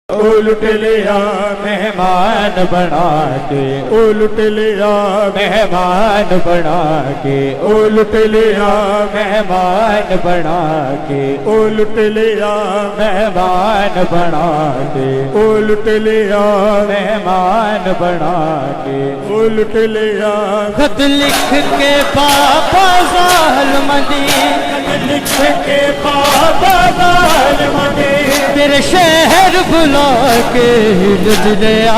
उलट लिया मेहमान बना के, उलट लिया मेहमान बना के, उलट लिया मेहमान बना के, उलट लिया मेहमान बना के, उलट लिया मेहमान बना के, उलट लिया। खत लिख के पापा ज़ालिमदी, लिख के पापा ज़ालिमदी, तेरे शहर बुला के लुट लिया,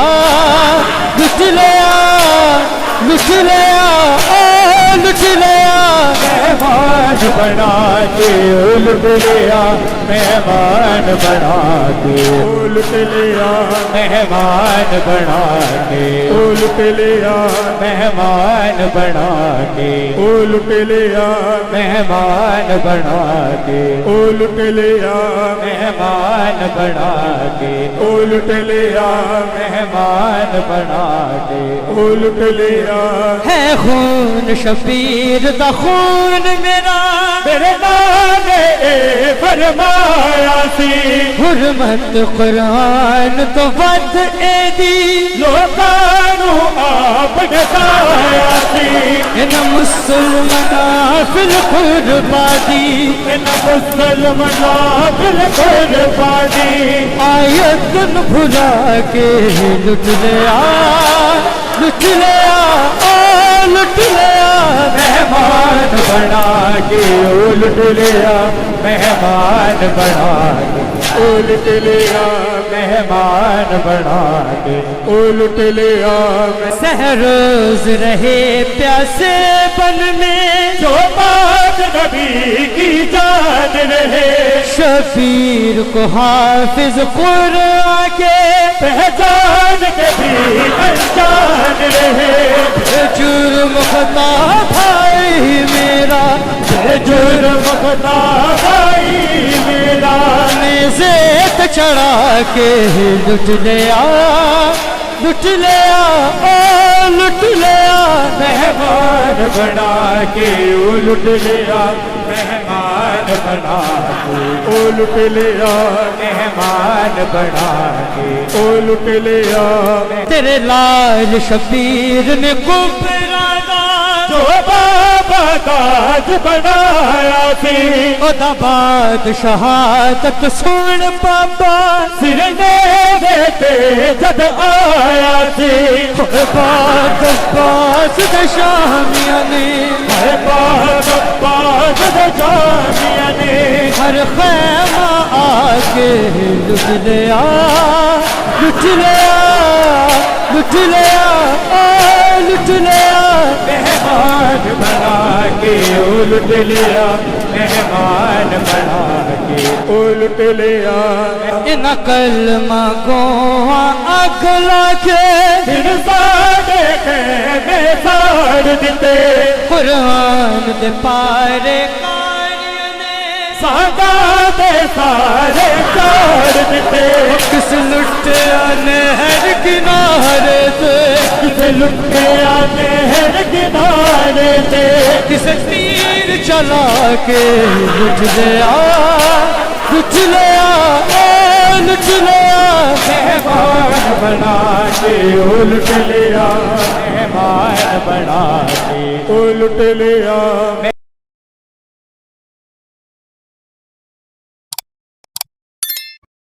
लुट लिया, लुट लिया, ओ लुट लिया। मेहमान बना के उलट लिया, मेहमान बना के उलट लिया, मेहमान बना के उलट लिया, मेहमान बना के उलट लिया, मेहमान बना के उलट लिया, मेहमान बना के उलट लिया, मेहमान बना के उलट लिया। है खून शबीर दा खून मेरा, मेरे नाने फरमाया सी, हुरमत कुरान तो वध एदी, लोकानू आप दसाया सी, इन मुसलमाना फिल कुर्बानी, इन मुसलमाना फिल कुर्बानी, आयत न भुला के लुट लिया, लुट लिया, ओ लुट लिया। मेहमान बना के उलट लिया, मेहमान बना के उलट लिया, मेहमान बना के उलट लिया। सहरोज रहे प्यासे बन में, जो बात नबी की जान रहे, शबीर को हाफिज कुरान के, पहचान के भी अनजान रहे, जुर्म खता भाई मेरा, जुर्म खुदा भाई मेरा, नेज़ेत चढ़ा के लुट लिया, लुट लिया, ओ लुट लिया। मेहमान बना के उलट लिया, मेहमान बना के उलट लिया, मेहमान बना के उलट लिया। तेरे लाल शबीर ने कुबराना, जो बाबा ताज बनाया सी, ओदा बाद शहादत सुन पापा, सिर ने देते जब आया सी, बाद बास शामिया ने, बाज जामिया ने, हर खैमा आके लुट लिया, लुट लिया, लुट लिया, ओ लुट लिया। मेहमान बना के उलट लिया, मेहमान बना के उलट लिया। इन कलमा को अगला के, फिर साढ़े के बेसार दिते, कुरान दे पारे कारियों ने, सादा दे सारे कार दिते, किस लुटिया ने हर किनारे से, किस लुटे आने हैं किनारे से, किस तीर चला के लुट लिया, लुट लिया, ओ लुट लिया। मेहमान बना के उलट लिया, मेहमान बना के उलट लिया।